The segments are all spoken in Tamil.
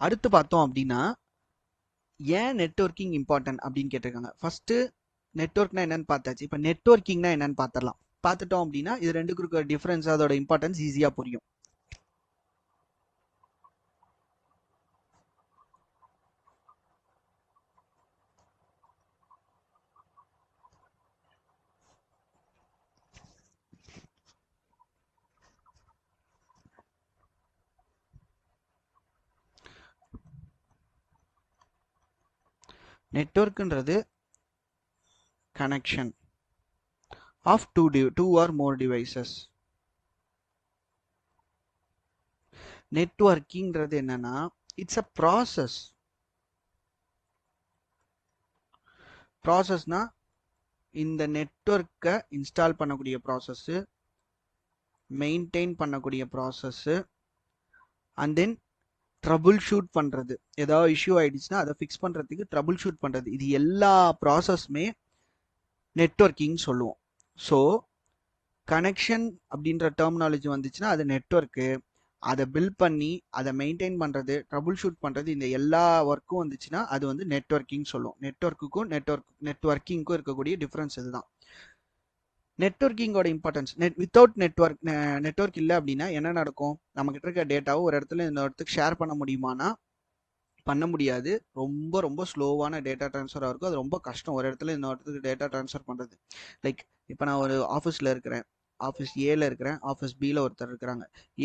அடுத்து பார்த்தோம் அப்படின்னா ஏன் நெட்வொர்க்கிங் இம்பார்ட்டன்ட் அப்படின்னு கேட்டிருக்காங்க. ஃபர்ஸ்ட் நெட்வொர்க்னா என்னன்னு பார்த்தாச்சு. இப்போ நெட்வொர்க்கிங்னா என்னன்னு பார்த்துடலாம். பார்த்துட்டோம் அப்படின்னா இது ரெண்டுக்கு இருக்கிற டிஃபரன்ஸ், அதோட இம்பார்ட்டன்ஸ் ஈஸியாக புரியும். நெட்வொர்க்ன்றது connection of two or more devices. நெட்வொர்க்கிங்கிறது என்னன்னா இட்ஸ் அ ப்ராசஸ்னா இந்த நெட்வொர்க்கை இன்ஸ்டால் பண்ணக்கூடிய ப்ராசஸ், மெயின்டைன் பண்ணக்கூடிய process, and then troubleshoot பண்ணுறது. ஏதாவது இஷ்யூ ஆயிடுச்சுன்னா அதை ஃபிக்ஸ் பண்ணுறதுக்கு ட்ரபுள் ஷூட் பண்ணுறது. இது எல்லா ப்ராசஸ்மே நெட்வொர்க்கிங் சொல்லுவோம். ஸோ கனெக்ஷன் அப்படின்ற டெர்மினாலஜி வந்துச்சுன்னா அது நெட்வொர்க்கு. அதை பில்ட் பண்ணி அதை மெயின்டைன் பண்ணுறது, ட்ரபுள் ஷூட் பண்ணுறது, இந்த எல்லா ஒர்க்கும் வந்துச்சுன்னா அது வந்து நெட்வொர்க்கிங் சொல்லுவோம். நெட்வொர்க்குக்கும் நெட்வொர்க்கிங்க்கும் இருக்கக்கூடிய டிஃப்ரென்ஸ் இதுதான். நெட்வொர்க்கிங்கோட இம்பார்ட்டன்ஸ், வித்தவுட் நெட்வொர்க் இல்லை அப்படின்னா என்ன நடக்கும்? நம்மகிட்ட இருக்க டேட்டாவை ஒரு இடத்துல இந்த இடத்துக்கு ஷேர் பண்ண முடியுமானா பண்ண முடியாது. ரொம்ப ரொம்ப ஸ்லோவான டேட்டா ட்ரான்ஸ்ஃபராக இருக்கும். அது ரொம்ப கஷ்டம் ஒரு இடத்துல இந்த இடத்துக்கு டேட்டா ட்ரான்ஸ்ஃபர் பண்ணுறது. லைக் இப்போ நான் ஒரு ஆஃபீஸில் இருக்கிறேன், ஆஃபீஸ் ஏல இருக்கிறேன், ஆஃபீஸ் பியில் ஒருத்தர் இருக்கிறாங்க.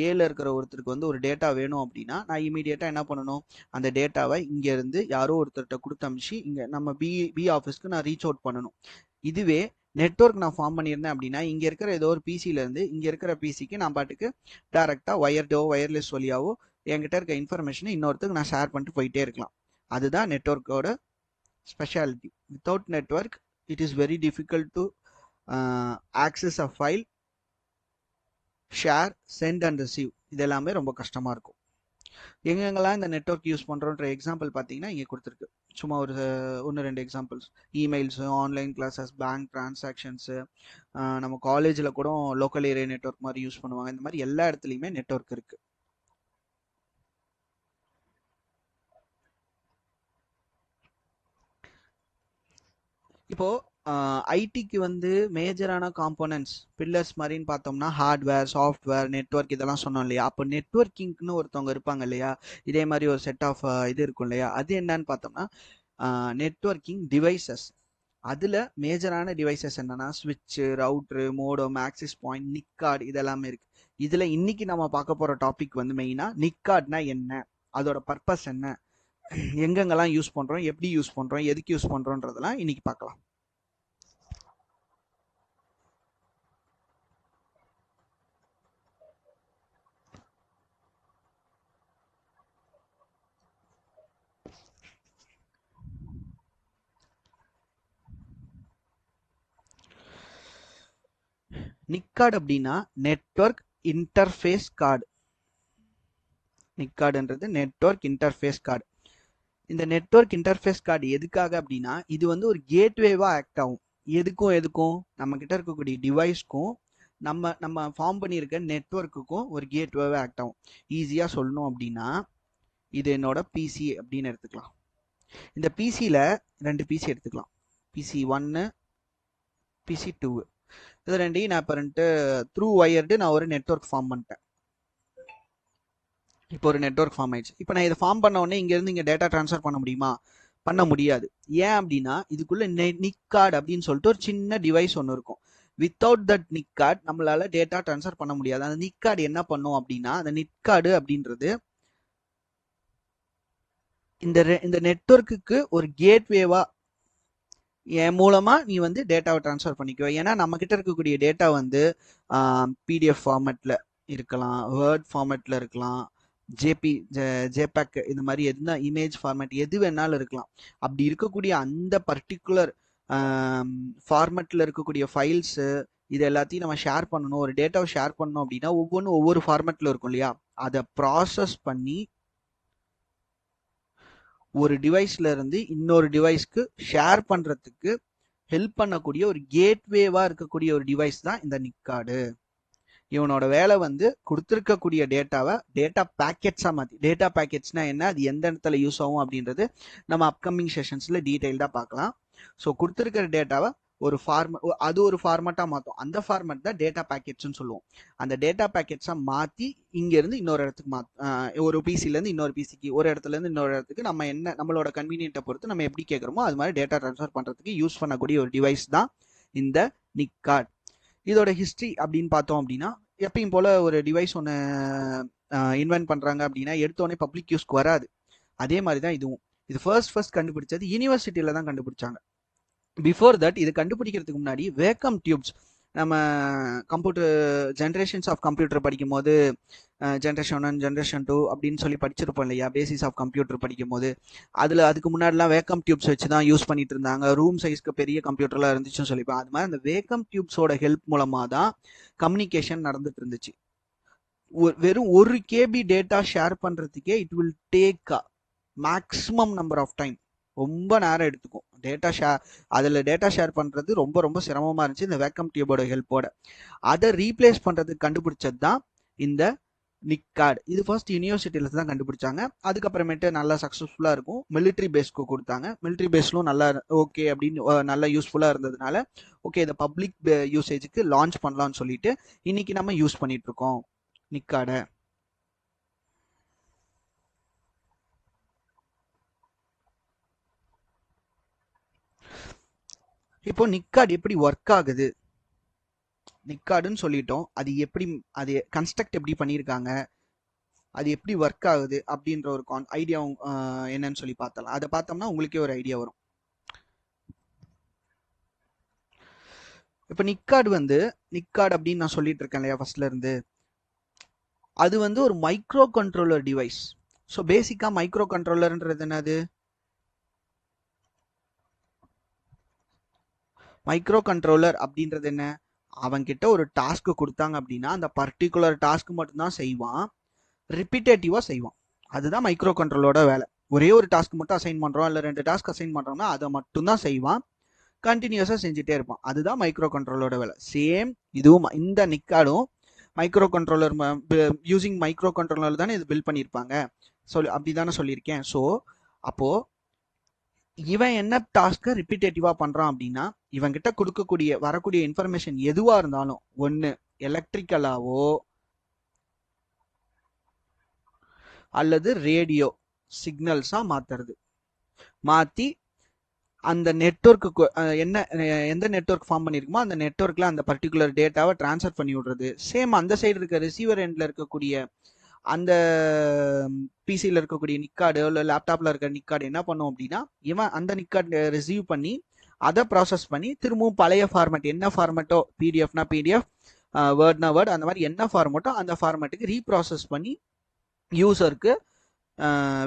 ஏல இருக்கிற ஒருத்தருக்கு வந்து ஒரு டேட்டா வேணும் அப்படின்னா நான் இமீடியட்டாக என்ன பண்ணணும்? அந்த டேட்டாவை இங்கேருந்து யாரோ ஒருத்தர்கிட்ட கொடுத்து அமிச்சு இங்கே நம்ம பி ஆஃபீஸ்க்கு நான் ரீச் அவுட் பண்ணணும். இதுவே நெட்வொர்க் நான் ஃபார்ம் பண்ணியிருந்தேன் அப்படின்னா இங்கே இருக்கிற ஏதோ ஒரு பிசியிலேருந்து இங்கே இருக்கிற பிசிக்கு நான் பாட்டுக்கு டேரெக்டாக வயர்லெஸ் வழியாவோ என்கிட்ட இருக்க இன்ஃபர்மேஷனை இன்னொருத்துக்கு நான் ஷேர் பண்ணிட்டு போயிட்டே இருக்கலாம். அதுதான் நெட்வொர்க்கோட speciality. Without network it is very difficult to access a file, share, send and receive. இது எல்லாமே ரொம்ப கஷ்டமாக இருக்கும். எங்கெங்கெல்லாம் இந்த நெட்வொர்க் யூஸ் பண்ணுறோன்ற எக்ஸாம்பிள் பார்த்தீங்கன்னா இங்கே கொடுத்துருக்கு. சும்மா ஒரு 1-2 examples. Emails, online classes, bank transactions, நம்ம காலேஜில் கூட லோக்கல் ஏரியா நெட்வொர்க் மாதிரி யூஸ் பண்ணுவாங்க. இந்த மாதிரி எல்லா இடத்துலையுமே நெட்வொர்க் இருக்குது. இப்போ ஐடிக்கு வந்து மேஜரான காம்போனன்ட்ஸ் பில்லர்ஸ் மாதிரின்னு பார்த்தோம்னா ஹார்ட்வேர், சாஃப்ட்வேர், நெட்வொர்க் இதெல்லாம் சொன்னோம் இல்லையா? அப்போ நெட்வொர்க்கிங்னு ஒருத்தவங்க இருப்பாங்க இல்லையா? இதே மாதிரி ஒரு செட் ஆஃப் இது இருக்கும் இல்லையா? அது என்னன்னு பார்த்தோம்னா நெட்வொர்க்கிங் டிவைசஸ். அதில் மேஜரான டிவைசஸ் என்னன்னா ஸ்விட்சு, ரவுட்ரு, மோடம், ஆக்சிஸ் பாயிண்ட், நிக் கார்டு இதெல்லாமே இருக்கு. இதில் இன்னைக்கு நம்ம பார்க்க போகிற டாபிக் வந்து மெயினாக நிக் கார்டுனா என்ன, அதோட பர்பஸ் என்ன, எங்கெங்கெல்லாம் யூஸ் பண்ணுறோம், எப்படி யூஸ் பண்ணுறோம், எதுக்கு யூஸ் பண்ணுறோன்றதெல்லாம் இன்னைக்கு பார்க்கலாம். நிக் கார்டு அப்படின்னா நெட்வொர்க் இன்டர்ஃபேஸ் கார்டு. நிக் கார்டுன்றது நெட்வொர்க் இன்டர்ஃபேஸ் கார்டு. இந்த நெட்வொர்க் இன்டர்ஃபேஸ் கார்டு எதுக்காக அப்படின்னா இது வந்து ஒரு கேட்வேவா ஆக்ட் ஆகும். எதுக்கும் நம்ம கிட்ட இருக்கக்கூடிய டிவைஸ்க்கும் நம்ம ஃபார்ம் பண்ணியிருக்க நெட்வொர்க்குக்கும் ஒரு கேட்வேவா ஆக்ட் ஆகும். ஈஸியாக சொல்லணும் அப்படின்னா இது என்னோட பிசி அப்படின்னு எடுத்துக்கலாம். இந்த பிசியில் 2 பிசி எடுத்துக்கலாம். PC 1, PC 2. இது ரெண்டையும் நான் இப்போ த்ரூ வயர்டு நான் ஒரு நெட்வொர்க் ஃபார்ம் பண்ணிட்டேன். இப்போ ஒரு நெட்வொர்க் ஃபார்ம் ஆயிடுச்சு. இப்போ நான் இதை ஃபார்ம் பண்ண உடனே இங்கேருந்து இங்கே டேட்டா ட்ரான்ஸ்ஃபர் பண்ண முடியுமா? பண்ண முடியாது. ஏன் அப்படின்னா இதுக்குள்ள நிக் கார்டு அப்படின்னு சொல்லிட்டு ஒரு சின்ன டிவைஸ் ஒன்று இருக்கும். வித்தவுட் தட் நிக் கார்டு நம்மளால டேட்டா ட்ரான்ஸ்ஃபர் பண்ண முடியாது. அந்த நிக் கார்டு என்ன பண்ணும் அப்படின்னா அந்த நிக் கார்டு அப்படின்றது இந்த நெட்வொர்க்குக்கு ஒரு கேட்வேவா என் மூலமா நீ வந்து டேட்டாவை ட்ரான்ஸ்ஃபர் பண்ணிக்குவ. ஏன்னா நம்ம கிட்ட இருக்கக்கூடிய டேட்டா வந்து பிடிஎஃப் ஃபார்மேட்ல இருக்கலாம், வேர்ட் ஃபார்மேட்ல இருக்கலாம், ஜேபேக் இந்த மாதிரி எதுனா இமேஜ் ஃபார்மேட் எது வேணாலும் இருக்கலாம். அப்படி இருக்கக்கூடிய அந்த பர்டிகுலர் ஃபார்மேட்ல இருக்கக்கூடிய ஃபைல்ஸு இது எல்லாத்தையும் நம்ம ஷேர் பண்ணணும். ஒரு டேட்டாவை ஷேர் பண்ணணும் அப்படின்னா ஒவ்வொன்றும் ஒவ்வொரு ஃபார்மேட்ல இருக்கும் இல்லையா? அதை ப்ராசஸ் பண்ணி ஒரு டிவைஸ்ல இருந்து இன்னொரு டிவைஸ்க்கு ஷேர் பண்றதுக்கு ஹெல்ப் பண்ணக்கூடிய ஒரு கேட்வேவா இருக்கக்கூடிய ஒரு டிவைஸ் தான் இந்த நிக் கார்டு. இவனோட வேலை வந்து கொடுத்துருக்கக்கூடிய டேட்டாவை டேட்டா பேக்கெட்ஸாக மாற்றி, டேட்டா பேக்கெட்ஸ்னா என்ன, அது எந்த இடத்துல யூஸ் ஆகும் அப்படின்றது நம்ம அப்கமிங் செஷன்ஸில் டீட்டெயில்டாக பார்க்கலாம். ஸோ கொடுத்துருக்கிற டேட்டாவை ஒரு அது ஒரு ஃபார்மேட்டாக மாற்றும். அந்த ஃபார்மேட் தான் டேட்டா பேக்கெட்ஸ்ன்னு சொல்லுவோம். அந்த டேட்டா பேக்கெட்ஸாக மாற்றி இங்கேருந்து இன்னொரு இடத்துக்கு ஒரு பிசிலேருந்து இன்னொரு பிசிக்கு, ஒரு இடத்துலேருந்து இன்னொரு இடத்துக்கு நம்ம என்ன நம்மளோட கன்வீனியன்ட்டை பொறுத்து நம்ம எப்படி கேட்குறோமோ அது மாதிரி டேட்டா ட்ரான்ஸ்ஃபர் பண்ணுறதுக்கு யூஸ் பண்ணக்கூடிய ஒரு டிவைஸ் தான் இந்த நிக் கார்டு. இதோட ஹிஸ்ட்ரி அப்படின்னு பார்த்தோம் அப்படின்னா, எப்பயும் போல ஒரு டிவைஸ் ஒன்று இன்வென்ட் பண்ணுறாங்க அப்படின்னா எடுத்தோடனே பப்ளிக் யூஸ்க்கு வராது. அதே மாதிரி தான் இதுவும். இது ஃபர்ஸ்ட் கண்டுபிடிச்சது யூனிவர்சிட்டியில் தான் கண்டுபிடிச்சாங்க. பிஃபோர் தட் இது கண்டுபிடிக்கிறதுக்கு முன்னாடி வேக்கம் டியூப்ஸ், நம்ம கம்ப்யூட்டர் ஜென்ரேஷன்ஸ் ஆஃப் கம்ப்யூட்டர் படிக்கும் போது ஜென்ரேஷன் 1 ஜென்ரேஷன் 2 அப்படின்னு சொல்லி படிச்சிருப்போம் இல்லையா, பேசிஸ் ஆஃப் கம்ப்யூட்டர் படிக்கும் போது. அதுக்கு முன்னாடிலாம் வேக்கம் டியூப்ஸ் வச்சு தான் யூஸ் பண்ணிட்டு இருந்தாங்க. ரூம் சைஸ்க்கு பெரிய கம்ப்யூட்டர்லாம் இருந்துச்சுன்னு சொல்லிப்போம். அது மாதிரி அந்த வேக்கம் டியூப்ஸோட ஹெல்ப் மூலமாக தான் கம்யூனிகேஷன் நடந்துட்டு இருந்துச்சு. வெறும் 1 KB டேட்டா ஷேர் பண்ணுறதுக்கே it will take maximum number of time, ரொம்ப நேரம் எடுத்துக்கும். டேட்டா ஷேர் பண்ணுறது ரொம்ப ரொம்ப சிரமமாக இருந்துச்சு இந்த வேக்கம் டியூபோட ஹெல்ப்போட. அதை ரீப்ளேஸ் பண்ணுறதுக்கு கண்டுபிடிச்சது தான் இந்த நிக் கார்டு. இது ஃபர்ஸ்ட் யூனிவர்சிட்டியில தான் கண்டுபிடிச்சாங்க. அதுக்கப்புறமேட்டு நல்லா சக்ஸஸ்ஃபுல்லாக இருக்கும். மிலிட்ரி பேஸ்க்கு கொடுத்தாங்க. மிலிட்ரி பேஸ்லும் நல்லா ஓகே அப்படின்னு நல்லா யூஸ்ஃபுல்லாக இருந்ததுனால ஓகே இதை பப்ளிக் யூசேஜுக்கு லான்ச் பண்ணலாம்னு சொல்லிட்டு இன்னைக்கு நம்ம யூஸ் பண்ணிட்டு இருக்கோம் நிக் கார்டை. இப்போ நிக் கார்டு எப்படி ஒர்க் ஆகுது, நிக் கார்டுன்னு சொல்லிட்டோம், அது கன்ஸ்ட்ரக்ட் எப்படி பண்ணியிருக்காங்க, அது எப்படி ஒர்க் ஆகுது அப்படின்ற ஒரு ஐடியா என்னன்னு சொல்லி பார்த்தலாம். அதை பார்த்தோம்னா உங்களுக்கே ஒரு ஐடியா வரும். இப்போ நிக் கார்டு அப்படின்னு நான் சொல்லிட்டு இருக்கேன் இல்லையா ஃபர்ஸ்ட்ல இருந்து, அது வந்து ஒரு மைக்ரோ கண்ட்ரோலர் டிவைஸ். ஸோ பேசிக்கா மைக்ரோ கண்ட்ரோலர்ன்றது என்னது, மைக்ரோ கண்ட்ரோலர் அப்படின்றது என்ன, அவன்கிட்ட ஒரு டாஸ்க் கொடுத்தாங்க அப்படின்னா அந்த பர்டிகுலர் டாஸ்க் மட்டும்தான் செய்வான், ரிப்பீட்டேட்டிவா செய்வான். அதுதான் மைக்ரோ கண்ட்ரோலரோட வேலை. ஒரே ஒரு டாஸ்க் மட்டும் அசைன் பண்றோம் இல்லை 2 டாஸ்க் அசைன் பண்றோம்னா அதை மட்டும்தான் செய்வான், கண்டினியூஸா செஞ்சுட்டே இருப்பான். அதுதான் மைக்ரோ கண்ட்ரோலரோட வேலை. சேம் இதுவும் இந்த நிக் கார்டும் micro controller using micro controller தானே இது பில்ட் பண்ணியிருப்பாங்க, அப்படிதானே சொல்லியிருக்கேன். ஸோ அப்போ இவன் என்ன டாஸ்க்கை ரிப்பீட்டேட்டிவா பண்றான் அப்படின்னா, இவன் கிட்ட வரக்கூடிய இன்ஃபர்மேஷன் எதுவா இருந்தாலும் ஒன்று எலக்ட்ரிக்கலாவோ அல்லது ரேடியோ சிக்னல்ஸா மாத்தி அந்த நெட்வொர்க்கு எந்த நெட்வொர்க் ஃபார்ம் பண்ணிருக்குமோ அந்த நெட்வொர்க்ல அந்த பர்டிகுலர் டேட்டாவை டிரான்ஸ்ஃபர் பண்ணி விடுறது. சேம் அந்த சைடு இருக்க ரிசீவர் எண்ட்ல இருக்கக்கூடிய அந்த பிசியில் இருக்கக்கூடிய நிக் கார்டு இல்லை லேப்டாப்ல இருக்க நிக் கார்டு என்ன பண்ணும் அப்படின்னா, இவன் அந்த நிக் கார்டு ரிசீவ் பண்ணி அதை ப்ராசஸ் பண்ணி திரும்பவும் பழைய ஃபார்மேட், என்ன ஃபார்மேட்டோ, பிடிஎஃப்னா பிடிஎஃப், வேர்ட்னா வேர்ட், அந்த மாதிரி என்ன ஃபார்மேட்டோ அந்த ஃபார்மேட்டுக்கு ரீப்ராசஸ் பண்ணி யூசருக்கு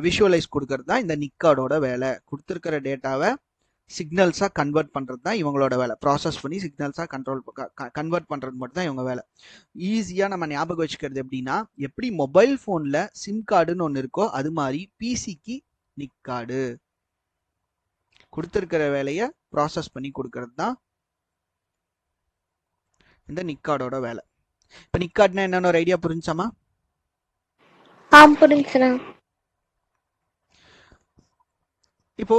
விஷுவலைஸ் கொடுக்கறது தான் இந்த நிக் கார்டோட வேலை. கொடுத்துருக்கிற டேட்டாவை சிக்னல்ஸாக கன்வெர்ட் பண்ணுறது தான் இவங்களோட வேலை. ப்ராசஸ் பண்ணி சிக்னல்ஸாக கன்வெர்ட் பண்ணுறது மட்டும் தான் இவங்க வேலை. ஈஸியாக நம்ம ஞாபகம் வச்சுக்கிறது எப்படின்னா, எப்படி மொபைல் ஃபோனில் சிம் கார்டுன்னு ஒன்று இருக்கோ அது மாதிரி பிசிக்கு நிக் கார்டு. கொடுத்துருக்கிற வேலையை ப்ராசஸ் பண்ணி கொடுக்கறது தான் இந்த நிக் கார்டோட வேலை. இப்போ நிக் கார்டுனா என்னன்னு ஒரு ஐடியா புரிஞ்சாமா? புரிஞ்சுண்ணா. இப்போ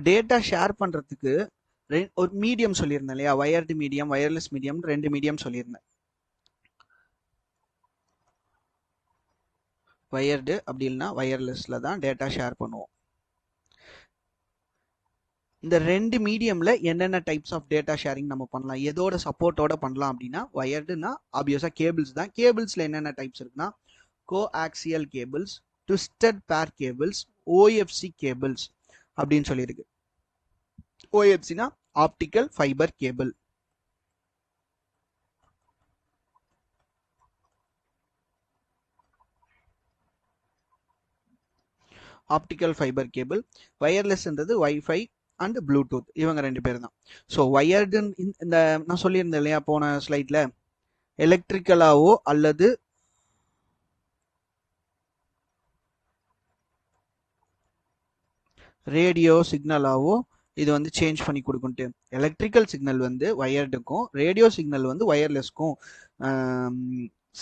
டேட்டா ஷேர் பண்றதுக்கு ஒரு மீடியம் சொல்லியிருந்தேன் இல்லையா, wired medium, wireless medium, 2 medium சொல்லியிருந்தேன். வயர்டு அப்படி இல்லைன்னா வயர்லெஸ்ல தான் டேட்டா ஷேர் பண்ணுவோம். இந்த 2 மீடியம்ல என்னென்ன டைப்ஸ் ஆஃப் டேட்டா ஷேரிங் நம்ம பண்ணலாம், எதோட சப்போர்ட்டோட பண்ணலாம் அப்படின்னா, வயர்டுனா ஆப்வியஸா கேபிள்ஸ் தான். கேபிள்ஸ்ல என்னென்ன டைப்ஸ் இருக்குன்னா, coaxial cables, twisted pair cables, OFC cables அப்படின்னு சொல்லியிருக்கு. ஓஎஃப்சினா optical fibre cable. Optical fibre cable. வயர்லெஸ்ன்றது வைஃபை அண்ட் ப்ளூடூத், இவங்க 2 பேர் தான். ஸோ வயர்டு இந்த நான் சொல்லியிருந்தேன் இல்லையா போன ஸ்லைட்ல, எலக்ட்ரிக்கலாவோ அல்லது ரேடியோ சிக்னலாவோ இது வந்து சேஞ்ச் பண்ணி கொடுக்குன்ட்டு. எலக்ட்ரிக்கல் சிக்னல் வந்து வயர்டுக்கும், ரேடியோ சிக்னல் வந்து வயர்லெஸ்க்கும்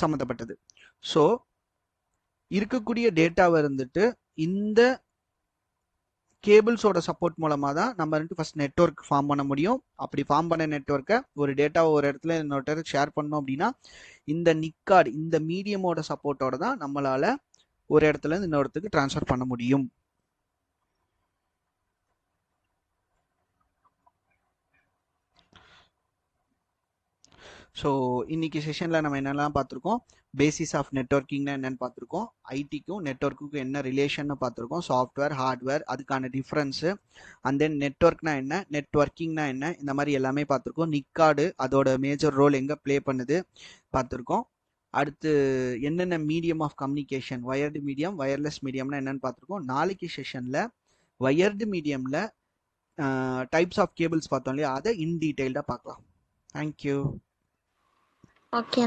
சம்மந்தப்பட்டது. ஸோ இருக்கக்கூடிய டேட்டாவை இருந்துட்டு இந்த கேபிள்ஸோட சப்போர்ட் மூலமாக தான் நம்ம வந்துட்டு ஃபர்ஸ்ட் நெட்வொர்க் ஃபார்ம் பண்ண முடியும். அப்படி ஃபார்ம் பண்ண நெட்வொர்க்கை ஒரு டேட்டாவை ஒரு இடத்துல இன்னொரு ஷேர் பண்ணோம் அப்படின்னா இந்த நிக்கார்டு இந்த மீடியமோட சப்போர்ட்டோட தான் நம்மளால ஒரு இடத்துல இருந்து இன்னொரு இடத்துக்கு ட்ரான்ஸ்ஃபர் பண்ண முடியும். ஸோ இன்னைக்கு செஷனில் நம்ம என்னெல்லாம் பார்த்துருக்கோம், பேசிஸ் ஆஃப் நெட்வொர்க்கிங்னா என்னென்னு பார்த்துருக்கோம், ஐடிக்கும் நெட்வொர்க்குக்கும் என்ன ரிலேஷன் பார்த்துருக்கோம், சாஃப்ட்வேர் ஹார்ட்வேர் அதுக்கான டிஃப்ரென்ஸு, அண்ட் தென் நெட்வொர்க்னா என்ன, நெட்வொர்க்கிங்னா என்ன, இந்த மாதிரி எல்லாமே பார்த்துருக்கோம். நிக்கார்டு அதோட மேஜர் ரோல் எங்கே ப்ளே பண்ணுது பார்த்துருக்கோம். அடுத்து என்னென்ன medium of communication, wired medium wireless மீடியம்னா என்னென்னு பார்த்துருக்கோம். நாளைக்கு செஷனில் வயர்டு மீடியமில் டைப்ஸ் ஆஃப் கேபிள்ஸ் பார்த்தோம் இல்லையா, அதை இன் டீட்டெயில்டாக பார்க்கலாம். தேங்க்யூ. ஓகே.